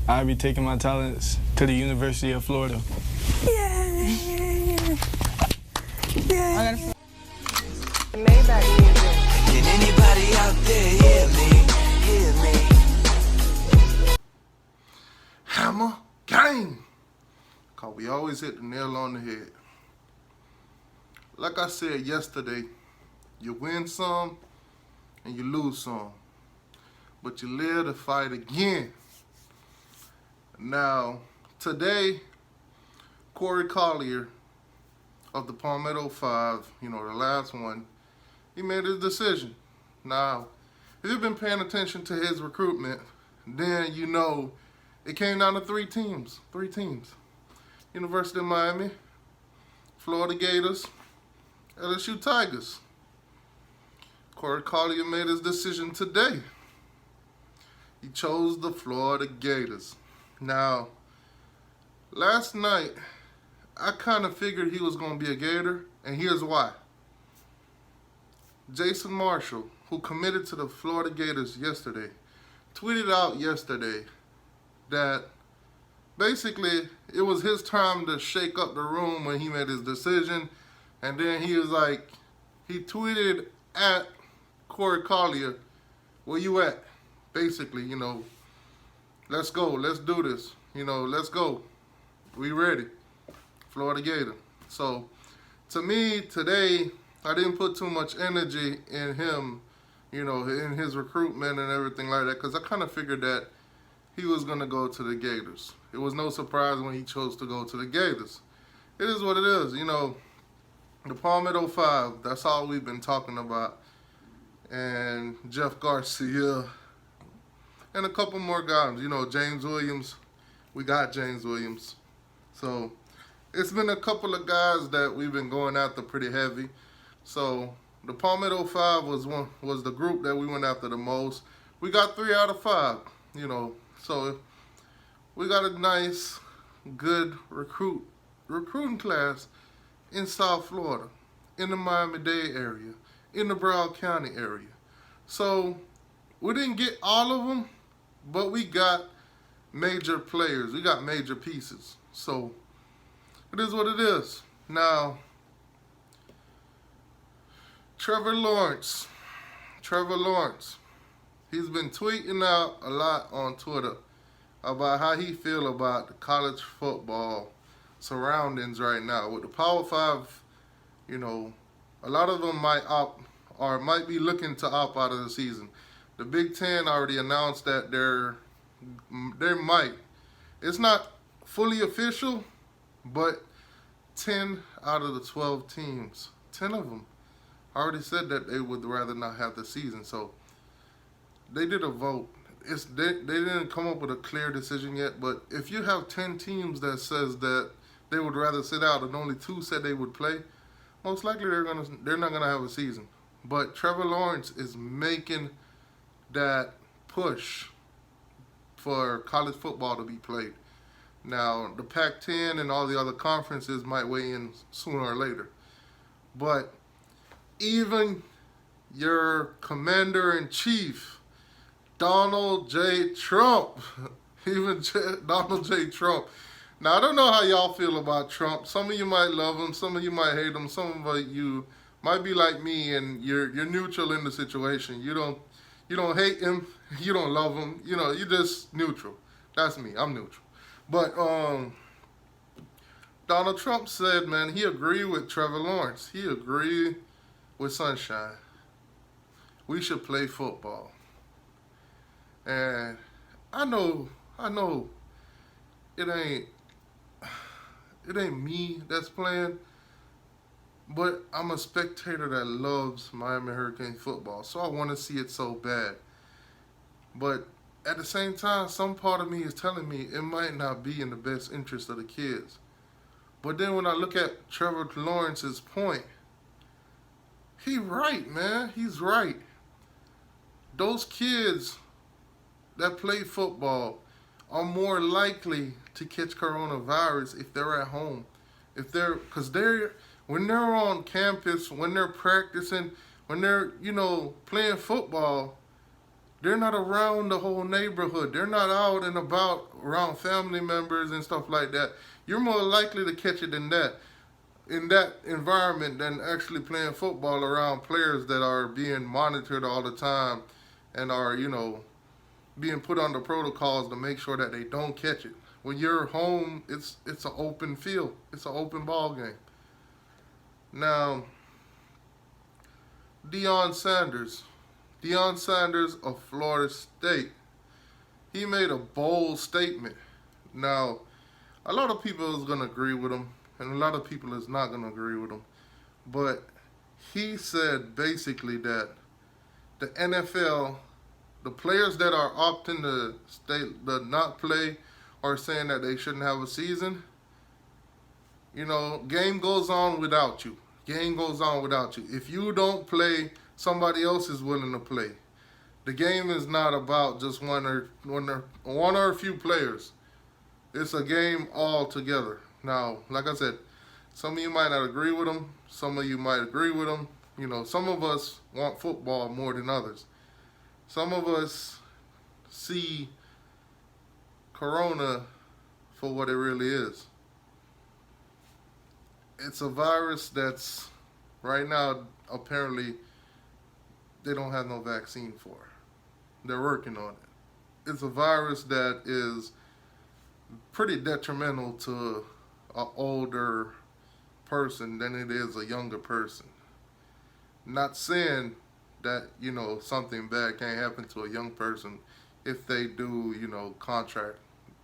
I'll be taking my talents to the University of Florida. Yeah. Maybach music. Can anybody out there hear me? Hear me? Hammer gang. Cause we always hit the nail on the head. Like I said yesterday, you win some and you lose some, but you live to fight again. Now, today, Collier of the Palmetto 5, the last one, he made his decision. Now, if you've been paying attention to his recruitment, then you know it came down to three teams. University of Miami, Florida Gators, LSU Tigers. Collier made his decision today. He chose the Florida Gators. Now, last night, I kind of figured he was going to be a Gator, and here's why. Jason Marshall, who committed to the Florida Gators yesterday, tweeted out yesterday that basically it was his time to shake up the room when he made his decision. And then he was like, he tweeted at Collier, where you at? Basically, let's go, let's do this. Let's go. We ready. Florida Gator. So, to me, today, I didn't put too much energy in him, in his recruitment and everything like that, because I kind of figured that he was going to go to the Gators. It was no surprise when he chose to go to the Gators. It is what it is, The Palmetto 5, that's all we've been talking about. And Jeff Garcia, and a couple more guys, James Williams. We got James Williams. So, it's been a couple of guys that we've been going after pretty heavy. So, the Palmetto 5 was the group that we went after the most. We got 3 out of 5, So, we got a nice, good recruiting class in South Florida, in the Miami-Dade area, in the Broward County area. So, we didn't get all of them, but we got major players. We got major pieces. So, it is what it is. Now, Trevor Lawrence, he's been tweeting out a lot on Twitter about how he feel about the college football surroundings right now. With the Power 5, a lot of them might be looking to opt out of the season. The Big Ten already announced that they might. It's not fully official, but 10 out of the 12 teams, 10 of them, already said that they would rather not have the season. So they did a vote. They didn't come up with a clear decision yet, but if you have 10 teams that says that they would rather sit out and only 2 said they would play, most likely they're not gonna have a season. But Trevor Lawrence is making that push for college football to be played. Now, the Pac-10 and all the other conferences might weigh in sooner or later. But even your commander-in-chief, Donald J. Trump, Donald J. Trump. Now, I don't know how y'all feel about Trump. Some of you might love him. Some of you might hate him. Some of you might be like me and you're neutral in the situation. You don't hate him. You don't love him. You're just neutral. That's me. I'm neutral. But Donald Trump said, man, he agreed with Trevor Lawrence. He agreed with Sunshine. We should play football. And I know it ain't me that's playing, but I'm a spectator that loves Miami Hurricane football, so I want to see it so bad. But at the same time, some part of me is telling me it might not be in the best interest of the kids. But then when I look at Trevor Lawrence's point, he's right, man. He's right. Those kids that play football are more likely to catch coronavirus if they're at home. When they're on campus, when they're practicing, when they're, playing football, They're not around the whole neighborhood. They're not out and about around family members and stuff like that. You're more likely to catch it in that environment than actually playing football around players that are being monitored all the time and are, being put under protocols to make sure that they don't catch it. When you're home, it's an open field. It's an open ball game. Now, Deion Sanders of Florida State, he made a bold statement. Now, a lot of people is going to agree with him, and a lot of people is not going to agree with him. But he said basically that the NFL, the players that are opting to not play or saying that they shouldn't have a season, game goes on without you. Game goes on without you. If you don't play, somebody else is willing to play. The game is not about just one or a few players. It's a game all together. Now, like I said, some of you might not agree with them. Some of you might agree with them. Some of us want football more than others. Some of us see Corona for what it really is. It's a virus that's right now apparently they don't have no vaccine for. They're working on it. It's a virus that is pretty detrimental to an older person than it is a younger person. Not saying that, something bad can't happen to a young person if they do, contract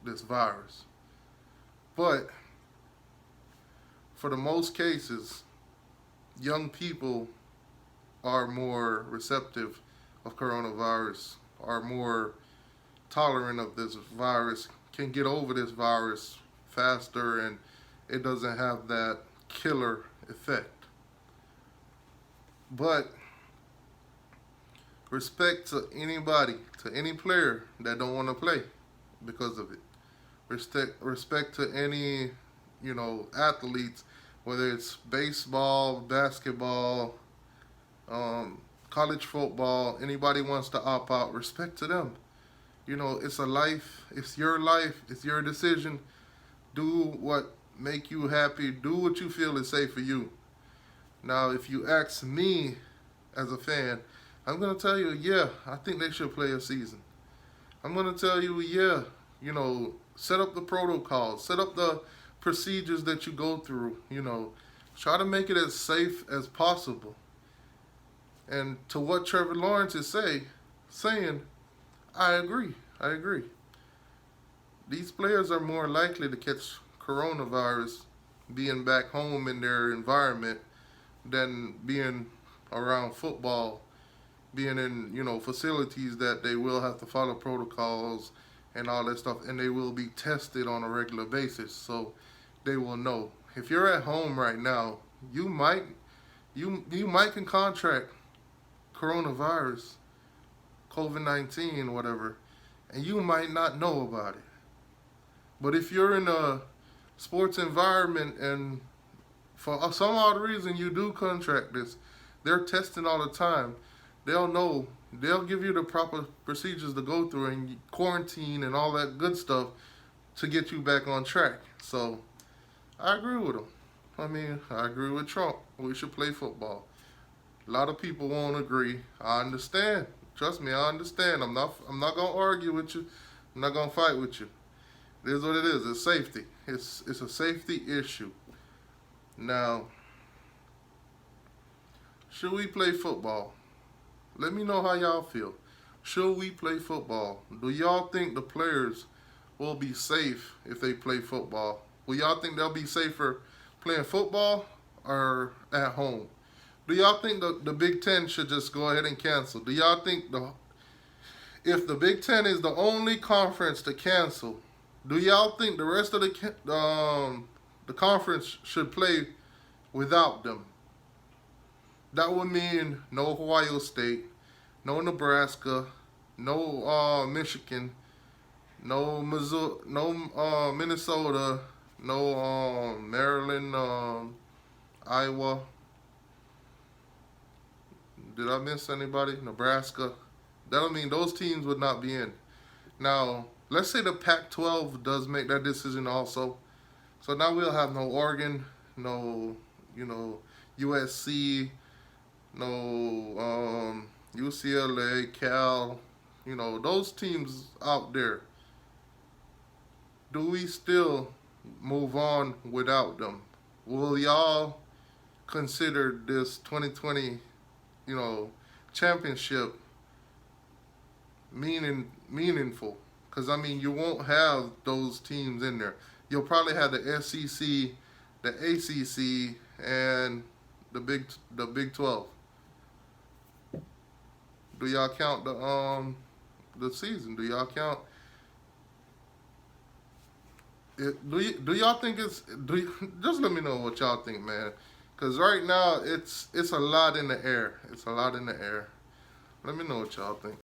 this virus. But for the most cases, young people are more receptive of coronavirus, are more tolerant of this virus, can get over this virus faster, and it doesn't have that killer effect. But respect to anybody, to any player that don't want to play because of it. Respect to any, athletes, whether it's baseball, basketball, college football, anybody wants to opt out, respect to them. It's a life, it's your decision. Do what make you happy, do what you feel is safe for you. Now, if you ask me as a fan, I'm going to tell you, yeah, I think they should play a season. I'm going to tell you, yeah, set up the protocols, set up the procedures that you go through, try to make it as safe as possible. And to what Trevor Lawrence is saying, I agree. These players are more likely to catch coronavirus being back home in their environment than being around football, being in, facilities that they will have to follow protocols and all that stuff, and they will be tested on a regular basis, so they will know. If you're at home right now, you might can contract coronavirus, COVID-19, whatever, and you might not know about it. But if you're in a sports environment and for some odd reason you do contract this, they're testing all the time. They'll know. They'll give you the proper procedures to go through and quarantine and all that good stuff to get you back on track. So I agree with him. I agree with Trump. We should play football. A lot of people won't agree. I understand. Trust me, I understand. I'm not gonna argue with you. I'm not gonna fight with you. It is what it is. It's safety. It's a safety issue. Now, should we play football? Let me know how y'all feel. Should we play football? Do y'all think the players will be safe if they play football? Will y'all think they'll be safer playing football or at home? Do y'all think the Big Ten should just go ahead and cancel? Do y'all think if the Big Ten is the only conference to cancel, do y'all think the rest of the conference should play without them? That would mean no Ohio State, no Nebraska, no Michigan, no Missouri, no Minnesota, no Maryland, Iowa. Did I miss anybody? Nebraska. That'll mean those teams would not be in. Now, let's say the Pac-12 does make that decision also. So now we'll have no Oregon, no, USC, no UCLA, Cal, those teams out there. Do we still move on without them? Will y'all consider this 2020, championship meaningful? Because, you won't have those teams in there. You'll probably have the SEC, the ACC, and the Big 12. Do y'all count the season? Do y'all count it? Do y'all think just let me know what y'all think, man. Because right now it's a lot in the air. It's a lot in the air. Let me know what y'all think.